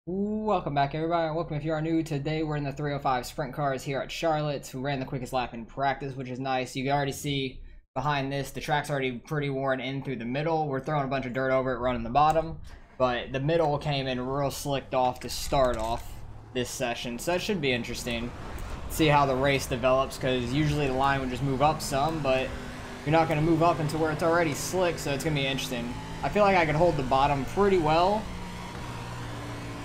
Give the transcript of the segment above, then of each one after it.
Welcome back, everybody. Welcome if you are new. Today we're in the 305 sprint cars here at Charlotte, who ran the quickest lap in practice, which is nice. You can already see behind this, the track's already pretty worn in through the middle. We're throwing a bunch of dirt over it, running the bottom, but the middle came in real slicked off to start off this session, so that should be interesting. See how the race develops, because usually the line would just move up some, but you're not going to move up into where it's already slick, so it's going to be interesting. I feel like I can hold the bottom pretty well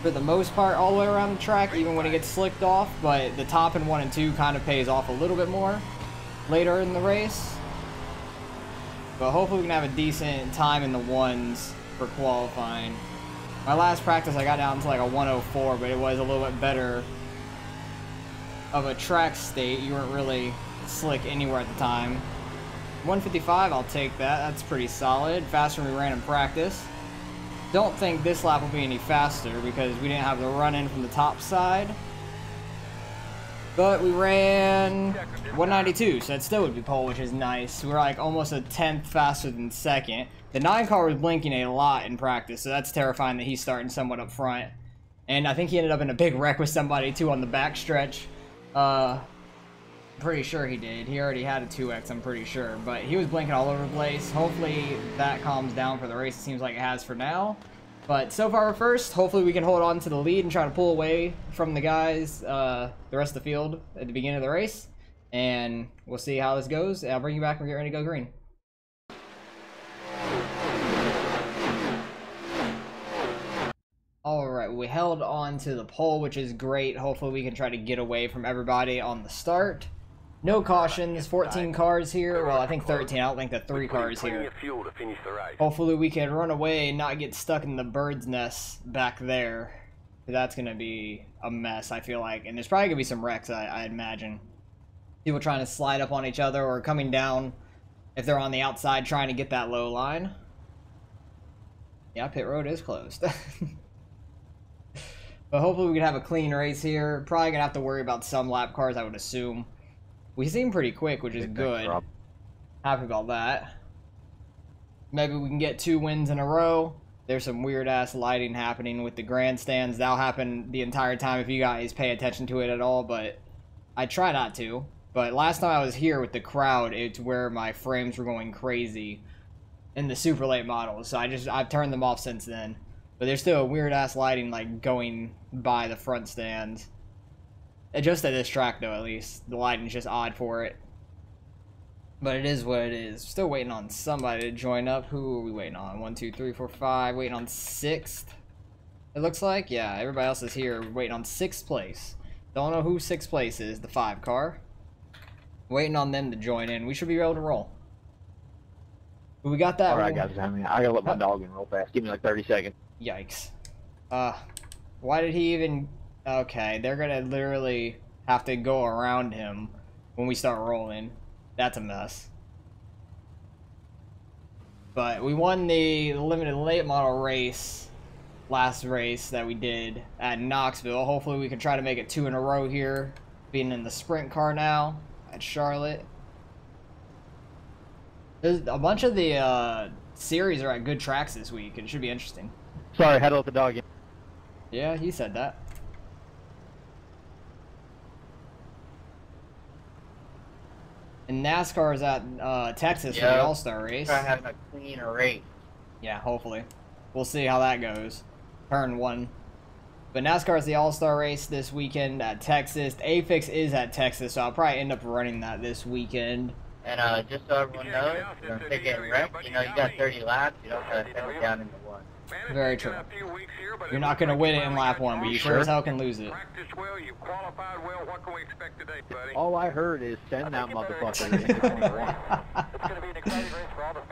for the most part all the way around the track, even when it gets slicked off, but the top in 1 and 2 kind of pays off a little bit more later in the race. But hopefully we can have a decent time in the ones for qualifying. My last practice I got down to like a 104, but it was a little bit better of a track state. You weren't really slick anywhere at the time. 155, I'll take that. That's pretty solid. Faster than we ran in practice. Don't think this lap will be any faster because we didn't have the run in from the top side. But we ran 192, so that still would be pole, which is nice. We're like almost a 10th faster than second. The 9 car was blinking a lot in practice, so that's terrifying that he's starting somewhat up front. And I think he ended up in a big wreck with somebody too on the back stretch. Pretty sure he did. He already had a 2X, I'm pretty sure. But he was blinking all over the place. Hopefully that calms down for the race. It seems like it has for now. But so far we're first. Hopefully we can hold on to the lead and try to pull away from the guys, the rest of the field at the beginning of the race. And we'll see how this goes. I'll bring you back when we get ready to go green. Alright, we held on to the pole, which is great. Hopefully we can try to get away from everybody on the start. No cautions, 14 cars here. Well, I think 13. I don't think the 3 cars here. Hopefully we can run away and not get stuck in the bird's nest back there. That's going to be a mess, I feel like. And there's probably going to be some wrecks, I imagine. People trying to slide up on each other or coming down if they're on the outside trying to get that low line. Yeah, pit road is closed. But hopefully we can have a clean race here. Probably going to have to worry about some lap cars, I would assume. We seem pretty quick, which is good. Happy about that. Maybe we can get 2 wins in a row. There's some weird-ass lighting happening with the grandstands. That'll happen the entire time if you guys pay attention to it at all, but I try not to. But last time I was here with the crowd, it's where my frames were going crazy in the super late models. So I've turned them off since then. But there's still a weird-ass lighting, like, going by the front stands. Just at this track, though, at least. The lighting's just odd for it. But it is what it is. Still waiting on somebody to join up. Who are we waiting on? 1, 2, 3, 4, 5. Waiting on 6th. It looks like. Yeah, everybody else is here. Waiting on 6th place. Don't know who 6th place is. The 5 car. Waiting on them to join in. We should be able to roll. But we got that. Alright, guys. I gotta let my dog in real fast. Give me like 30 seconds. Yikes. Why did he even... Okay, they're gonna literally have to go around him when we start rolling. That's a mess. But we won the limited late model race, last race that we did at Knoxville. Hopefully we can try to make it 2 in a row here, being in the sprint car now at Charlotte. There's a bunch of the series are at good tracks this week. It should be interesting. Sorry, had to let the dog in. Yeah, he said that. And NASCAR is at Texas for the All-Star race. Try to have a cleaner race. Yeah, hopefully. We'll see how that goes. Turn 1. But NASCAR is the All-Star race this weekend at Texas. AFIX is at Texas, so I'll probably end up running that this weekend. And just so everyone knows, you're going to get wrecked. You know, you got 30 laps. You don't got to settle down into 1. Very true. You're not going to win it in lap 1, but you sure as hell can lose it. All I heard is send that motherfucker into 21.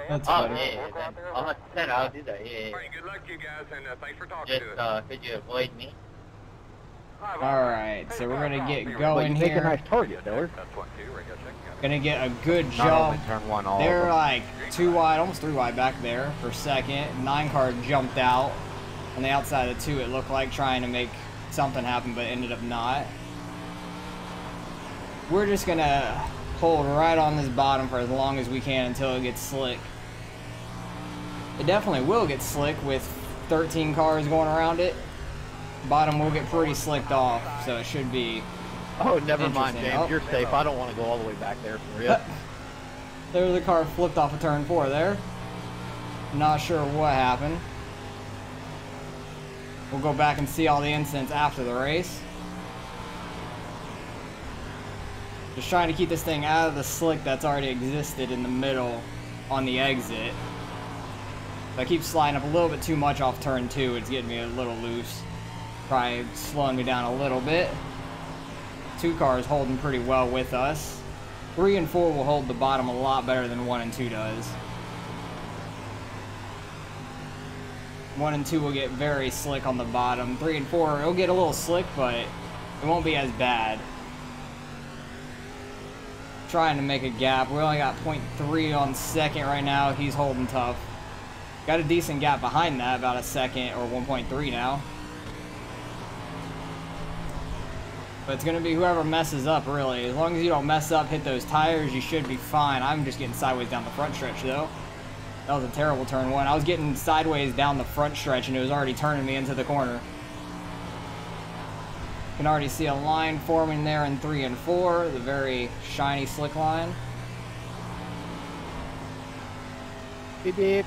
That's funny. Yeah, man. 100%, I'll do that, yeah. Good luck to you guys, and thanks for talking to us. Just, could you avoid me? Alright, so we're going to get going here. Make a nice target, Dillard. Gonna get a good jump. Turn 1 all They're like 2 wide, almost 3 wide back there for second. 9 car jumped out on the outside of the 2, it looked like, trying to make something happen, but ended up not. We're just gonna hold right on this bottom for as long as we can until it gets slick. It definitely will get slick with 13 cars going around it. Bottom will get pretty slicked off, so it should be. Oh, never mind, interesting. James. Oh. You're safe. I don't want to go all the way back there for you. There's the car flipped off of turn 4 there. Not sure what happened. We'll go back and see all the incidents after the race. Just trying to keep this thing out of the slick that's already existed in the middle on the exit. If I keep sliding up a little bit too much off turn 2, it's getting me a little loose. Probably slowing me down a little bit. 2 cars holding pretty well with us. 3 and 4 will hold the bottom a lot better than 1 and 2 does. 1 and 2 will get very slick on the bottom. 3 and 4, it'll get a little slick, but it won't be as bad. Trying to make a gap. We only got 0.3 on second right now. He's holding tough. Got a decent gap behind that, about a second or 1.3 now. But it's going to be whoever messes up, really. As long as you don't mess up, hit those tires, you should be fine. I'm just getting sideways down the front stretch, though. That was a terrible turn 1. I was getting sideways down the front stretch, and it was already turning me into the corner. You can already see a line forming there in 3 and 4, the very shiny slick line. Beep, beep.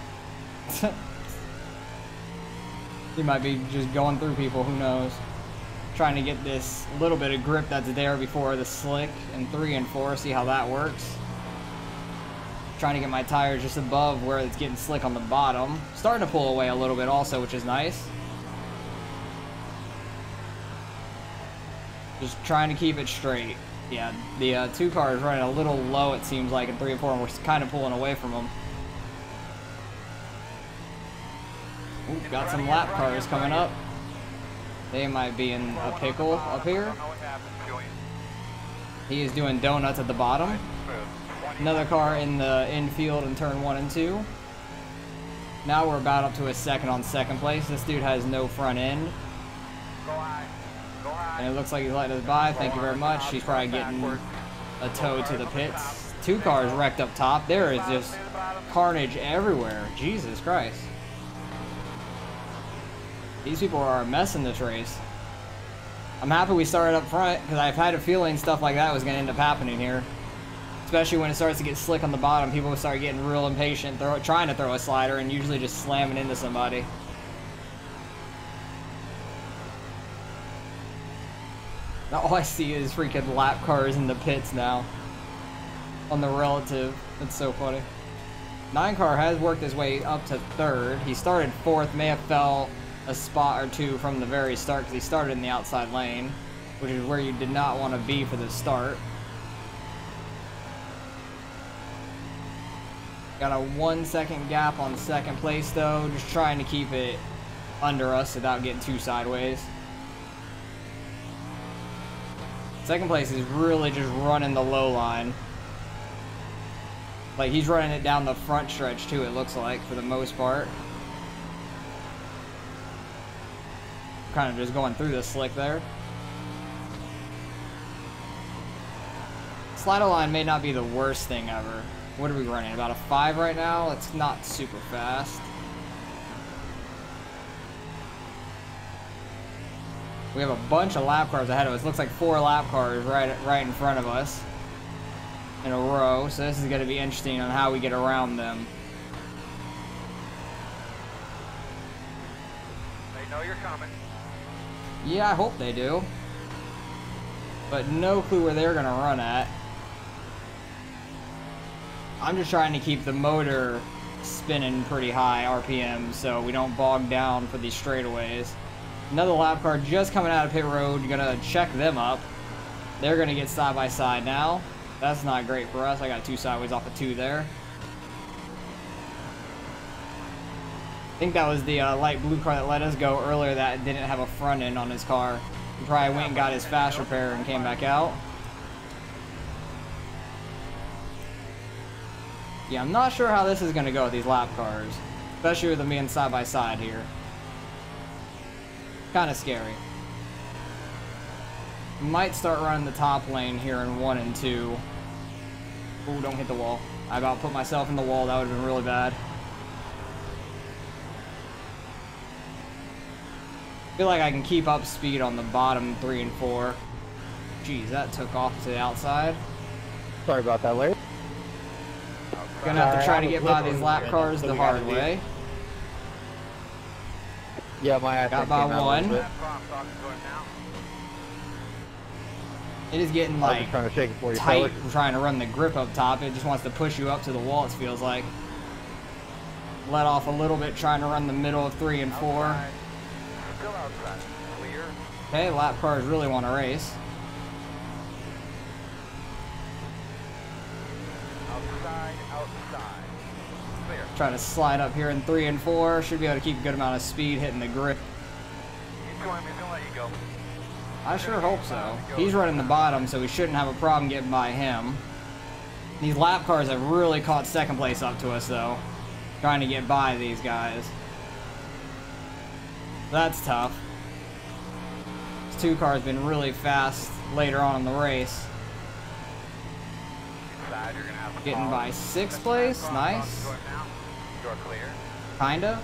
He might be just going through people, who knows. Trying to get this little bit of grip that's there before the slick in 3 and 4, see how that works. Trying to get my tires just above where it's getting slick on the bottom. Starting to pull away a little bit also, which is nice. Just trying to keep it straight. Yeah, the 2 cars running a little low, it seems like, in 3 and 4, and we're kind of pulling away from them. Ooh, got some lap cars coming up. They might be in a pickle up here. He is doing donuts at the bottom. Another car in the infield in turn 1 and 2. Now we're about up to a second on second place. This dude has no front end. And it looks like he's letting us by. Thank you very much. He's probably getting a tow to the pits. 2 cars wrecked up top. There is just carnage everywhere. Jesus Christ. These people are a mess in this race. I'm happy we started up front, because I've had a feeling stuff like that was going to end up happening here. Especially when it starts to get slick on the bottom, people will start getting real impatient, trying to throw a slider, and usually just slamming into somebody. Now all I see is freaking lap cars in the pits now. On the relative. That's so funny. 9 car has worked his way up to 3rd. He started 4th, may have fell a spot or 2 from the very start because he started in the outside lane, which is where you did not want to be for the start. Got a 1 second gap on 2nd place though, just trying to keep it under us without getting too sideways. 2nd place is really just running the low line. Like, he's running it down the front stretch too, it looks like, for the most part. Kind of just going through the slick there. Slider line may not be the worst thing ever. What are we running? About a 5 right now? It's not super fast. We have a bunch of lap cars ahead of us. Looks like 4 lap cars right in front of us in a row. So this is going to be interesting on how we get around them. They know you're coming. Yeah, I hope they do. But no clue where they're going to run at. I'm just trying to keep the motor spinning pretty high RPM so we don't bog down for these straightaways. Another lap car just coming out of pit road. You're going to check them up. They're going to get side by side now. That's not great for us. I got 2 sideways off of 2 there. I think that was the light blue car that let us go earlier that didn't have a front end on his car. He probably went and got his fast repair and came back out. Yeah, I'm not sure how this is going to go with these lap cars. Especially with them being side by side here. Kind of scary. Might start running the top lane here in 1 and 2. Ooh, don't hit the wall. I about put myself in the wall. That would have been really bad. Feel like I can keep up speed on the bottom 3 and 4. Jeez, that took off to the outside. Sorry about that, Larry. Gonna have to try to get by these lap cars the hard way. Yeah, my ass Got by one. It is getting like trying to shake it for you, tight trying to run the grip up top. It just wants to push you up to the wall, it feels like. Let off a little bit trying to run the middle of 3 and 4. Still outside. Clear. Okay, lap cars really want to race. Outside. Clear. Trying to slide up here in 3 and 4. Should be able to keep a good amount of speed hitting the grip. He's going to let you go. I sure hope so. He's running the bottom, so we shouldn't have a problem getting by him. These lap cars have really caught second place up to us, though. Trying to get by these guys. That's tough. This 2 car's been really fast later on in the race. Inside, you're gonna have to Getting by 6th place. Nice. You're clear. Kinda.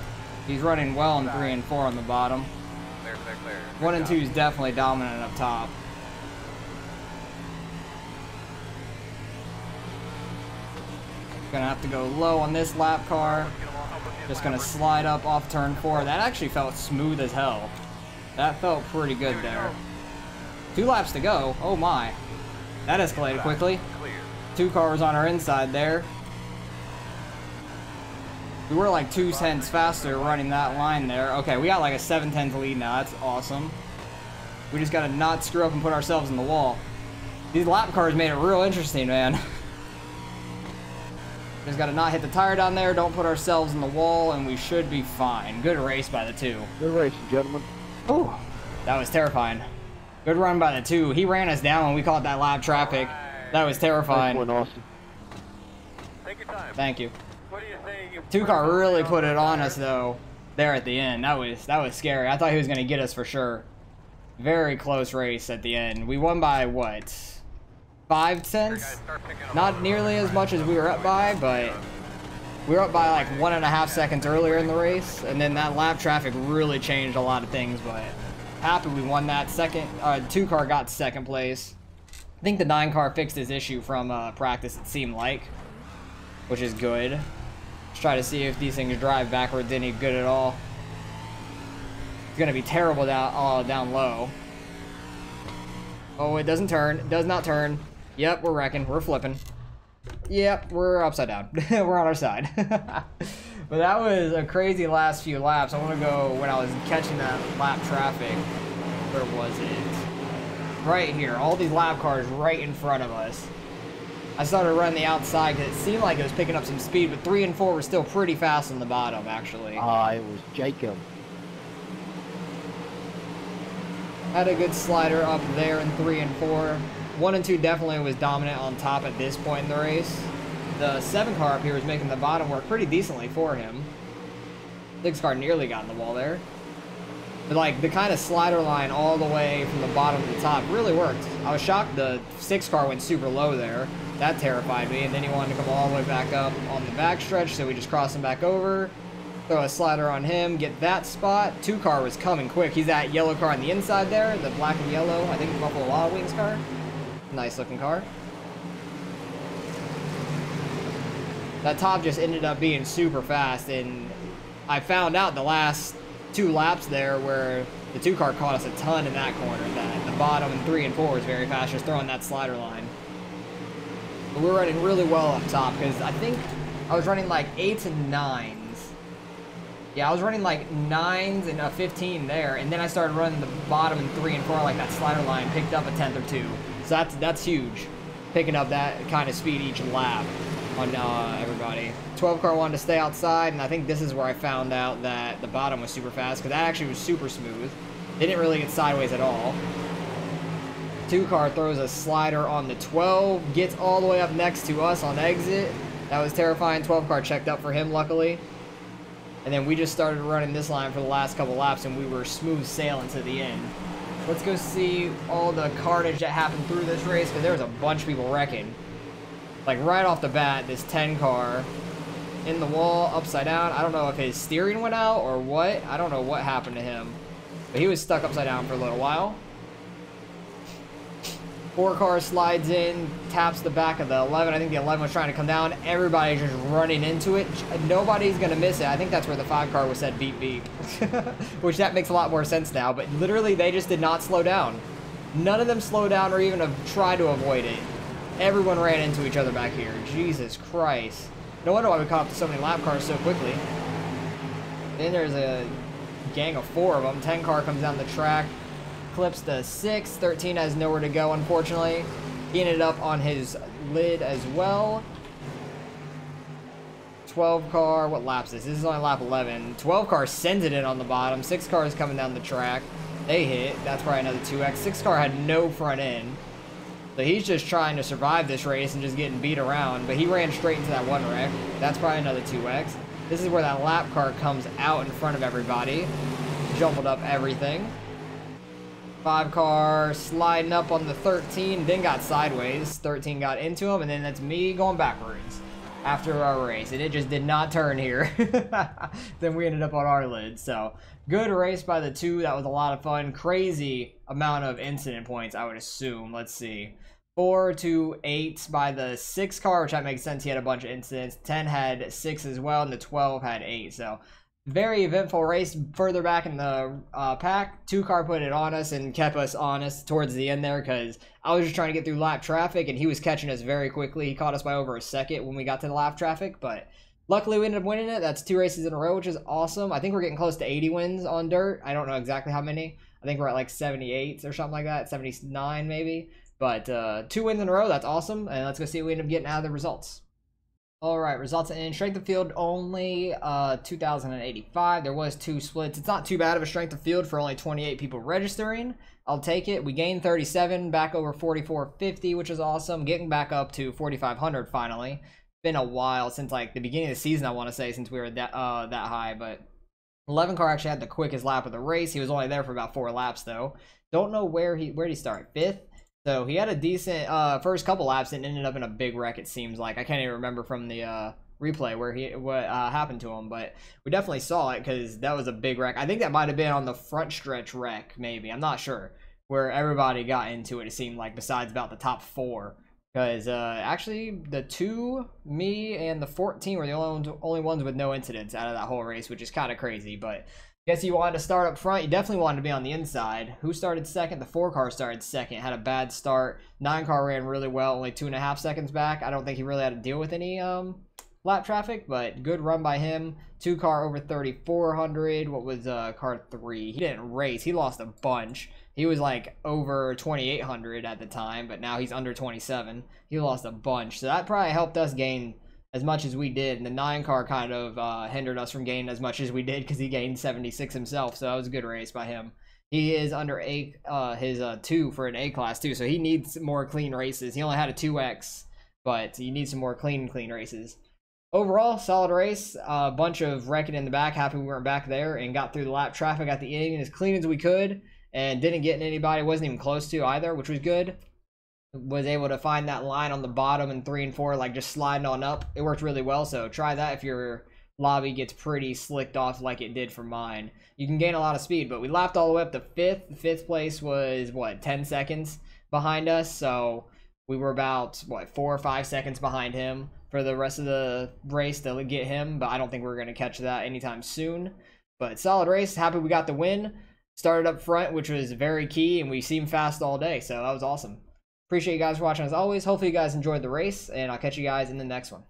He's running well in 3 and 4 on the bottom. Clear, clear, clear. 1 and 2 is definitely dominant up top. Gonna have to go low on this lap car. Just gonna slide up off turn 4. That actually felt smooth as hell. That felt pretty good there. 2 laps to go. Oh my. That escalated quickly. Clear. 2 cars on our inside there. We were like 2 tenths faster running that line there. Okay, we got like a 7/10 lead now. That's awesome. We just gotta not screw up and put ourselves in the wall. These lap cars made it real interesting, man. Just gotta not hit the tire down there, don't put ourselves in the wall, and we should be fine. Good race by the 2. Good racing, gentlemen. Oh, that was terrifying. Good run by the 2. He ran us down when we caught that lap traffic. That was terrifying. Nice one, Austin. Take your time. Thank you. What do you think? 2 car really put it on us though. There at the end, that was scary. I thought he was gonna get us for sure. Very close race at the end. We won by what? 5 cents? Not nearly as much as we were up by, but we were up by like 1.5 seconds earlier in the race, and then that lap traffic really changed a lot of things. But happy we won that. 2 car got 2nd place. I think the 9 car fixed his issue from practice, it seemed like, which is good. Let's try to see if these things drive backwards any good at all. It's gonna be terrible down low. Oh, it doesn't turn. It does not turn. Yep, we're wrecking. We're flipping. Yep, we're upside down. We're on our side. But that was a crazy last few laps. I want to go when I was catching that lap traffic. Where was it? Right here. All these lap cars right in front of us. I started running the outside because it seemed like it was picking up some speed, but 3 and 4 were still pretty fast on the bottom, actually. It was Jacob. Had a good slider up there in 3 and 4. 1 and 2 definitely was dominant on top at this point in the race. The 7 car up here was making the bottom work pretty decently for him. 6 car nearly got in the wall there. But like the kind of slider line all the way from the bottom to the top really worked. I was shocked the 6 car went super low there. That terrified me, and then he wanted to come all the way back up on the backstretch, so we just crossed him back over. Throw a slider on him, get that spot. 2 car was coming quick. He's that yellow car on the inside there, the black and yellow, I think Buffalo Wild Wings car. Nice looking car. That top just ended up being super fast, and I found out the last 2 laps there where the 2 car caught us a ton in that corner. That the bottom in 3 and 4 was very fast, just throwing that slider line. But we were running really well up top because I think I was running like 8s and 9s. Yeah, I was running like 9s and a 15 there, and then I started running the bottom in 3 and 4, like that slider line picked up a 10th or 2. So that's huge, picking up that kind of speed each lap on everybody. 12 car wanted to stay outside, and I think this is where I found out that the bottom was super fast, because that actually was super smooth. They didn't really get sideways at all. 2 car throws a slider on the 12, gets all the way up next to us on exit. That was terrifying. 12 car checked up for him, luckily. And then we just started running this line for the last couple laps, and we were smooth sailing to the end. Let's go see all the carnage that happened through this race, because there was a bunch of people wrecking. Like right off the bat, this 10 car in the wall, upside down. I don't know if his steering went out or what. I don't know what happened to him. But he was stuck upside down for a little while. 4 car slides in, taps the back of the 11. I think the 11 was trying to come down. Everybody's just running into it. Nobody's going to miss it. I think that's where the 5 car was said beep beep. Which that makes a lot more sense now. But literally, they just did not slow down. None of them slowed down or even tried to avoid it. Everyone ran into each other back here. Jesus Christ. No wonder why we caught up to so many lap cars so quickly. Then there's a gang of 4 of them. 10 car comes down the track. Clips the 6. 13 has nowhere to go, unfortunately. He ended up on his lid as well. 12 car, what lap is this? This is only lap 11. 12 car sends it in on the bottom. 6 cars coming down the track. They hit. That's probably another 2X. 6 car had no front end. So he's just trying to survive this race and just getting beat around. But he ran straight into that 1 wreck. That's probably another 2X. This is where that lap car comes out in front of everybody. Jumbled up everything. 5 car sliding up on the 13, then got sideways. 13 got into him, and then that's me going backwards after our race. And it just did not turn here. Then we ended up on our lid. So good race by the 2. That was a lot of fun. Crazy amount of incident points, I would assume. Let's see. 4 to 8 by the 6 car, which that makes sense. He had a bunch of incidents. 10 had 6 as well, and the 12 had 8. So very eventful race. Further back in the pack, 2 car put it on us and kept us honest towards the end there, because I was just trying to get through lap traffic and he was catching us very quickly. He caught us by over a second when we got to the lap traffic, but luckily we ended up winning it. That's 2 races in a row, which is awesome. I think we're getting close to 80 wins on dirt. I don't know exactly how many. I think we're at like 78 or something like that, 79 maybe. But 2 wins in a row, that's awesome. And let's go see what we end up getting out of the results. All right, results in strength of field only 2,085. There was 2 splits. It's not too bad of a strength of field for only 28 people registering. I'll take it. We gained 37, back over 4,450, which is awesome. Getting back up to 4,500 finally. Been a while since like the beginning of the season, I want to say, since we were that high. But 11 car actually had the quickest lap of the race. He was only there for about 4 laps though. Don't know where did he start? 5th. So he had a decent first couple laps and ended up in a big wreck, it seems like. I can't even remember from the replay what happened to him, but we definitely saw it because that was a big wreck. I think that might have been on the front stretch wreck, maybe. I'm not sure. Where everybody got into it, it seemed like, besides about the top 4. Because actually, the 2, me, and the 14 were the only ones with no incidents out of that whole race, which is kind of crazy, but guess you wanted to start up front. You definitely wanted to be on the inside. Who started second? The 4 car started second. Had a bad start. 9 car ran really well, only 2.5 seconds back. I don't think he really had to deal with any lap traffic, but good run by him. 2 car over 3,400. What was car 3? He didn't race. He lost a bunch. He was like over 2,800 at the time, but now he's under 27. He lost a bunch. So that probably helped us gain as much as we did, and the 9 car kind of hindered us from gaining as much as we did because he gained 76 himself, so that was a good race by him. He is under his 2 for an A class too, so he needs more clean races. He only had a 2X, but he needs some more clean races. Overall, solid race. A bunch of wrecking in the back. Happy we weren't back there and got through the lap traffic at the end as clean as we could, and didn't get in anybody. Wasn't even close to either, which was good. Was able to find that line on the bottom in 3 and 4, like just sliding on up. It worked really well, so try that if your lobby gets pretty slicked off like it did for mine. You can gain a lot of speed, but we lapped all the way up to 5th. 5th place was, what, 10 seconds behind us, so we were about, what, 4 or 5 seconds behind him for the rest of the race to get him, but I don't think we're going to catch that anytime soon. But solid race. Happy we got the win. Started up front, which was very key, and we seemed fast all day, so that was awesome. Appreciate you guys for watching as always. Hopefully you guys enjoyed the race, and I'll catch you guys in the next one.